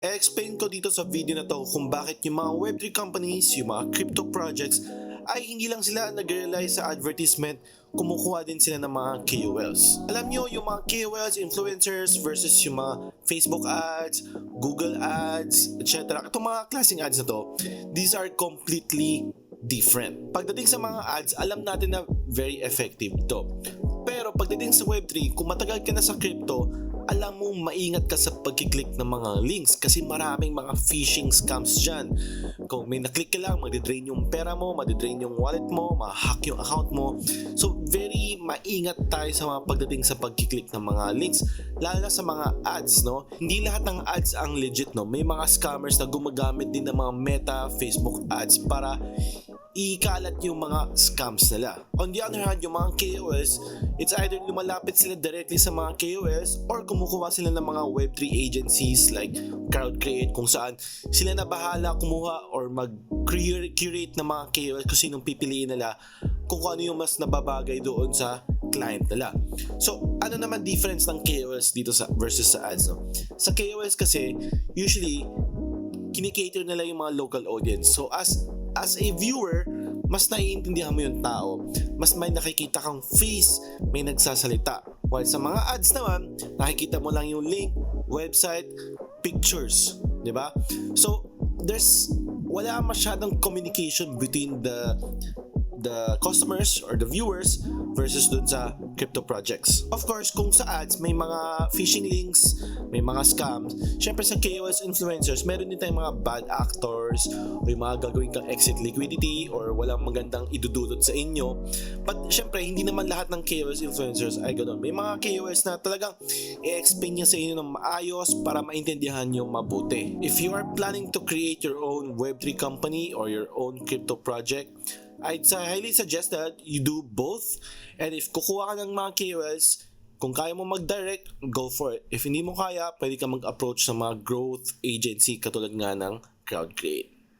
I-explain ko dito sa video na to kung bakit yung mga Web3 companies, yung mga crypto projects, ay hindi lang sila nag-rely sa advertisement, kumukuha din sila ng mga KOLs. Alam nyo, yung mga KOLs, influencers versus yung mga Facebook ads, Google ads, etc. Itong mga klaseng ads na to, these are completely different. Pagdating sa mga ads, alam natin na very effective to. Pero pagdating sa Web3, kung matagal ka na sa crypto, alam mo maingat ka sa pagkiklik ng mga links kasi maraming mga phishing scams dyan. Kung may naklik ka lang, madidrain yung pera mo, madidrain yung wallet mo, ma-hack yung account mo. So very maingat tayo sa mga pagdating sa pagkiklik ng mga links, lalo na sa mga ads, no? Hindi lahat ng ads ang legit, no? May mga scammers na gumagamit din ng mga Meta, Facebook ads para ikalat yung mga scams nila. On the other hand, yung mga KOLs, it's either lumalapit sila directly sa mga KOLs or kumukuha sila ng mga Web3 agencies like CrowdCreate kung saan sila na bahala kumuha or mag-curate ng mga KOLs kung sinong pipiliin nila kung ano yung mas nababagay doon sa client nila. So, ano naman difference ng KOLs dito sa versus sa ads, no? Sa KOLs kasi, usually, kinikater nila yung mga local audience. So, as a viewer, mas naiintindihan mo yung tao, mas may nakikita kang face, may nagsasalita. While sa mga ads naman, nakikita mo lang yung link, website, pictures, di ba? So, wala masyadong communication between the customers or the viewers versus dun sa crypto projects. Of course, kung sa ads may mga phishing links, may mga scams, syempre sa KOLs influencers, meron din tayong mga bad actors o yung mga gagawin kang exit liquidity or walang magandang idudulot sa inyo. But syempre, hindi naman lahat ng KOLs influencers ay ganoon. May mga KOLs na talagang i-explain niya sa inyo ng maayos para maintindihan nyo mabuti. If you are planning to create your own Web3 company or your own crypto project, I'd highly suggest that you do both. And if kukuha ka ng mga KOLs, kung kaya mo mag-direct, go for it. If hindi mo kaya, pwede ka mag-approach sa mga growth agency katulad nga ng CrowdCreate.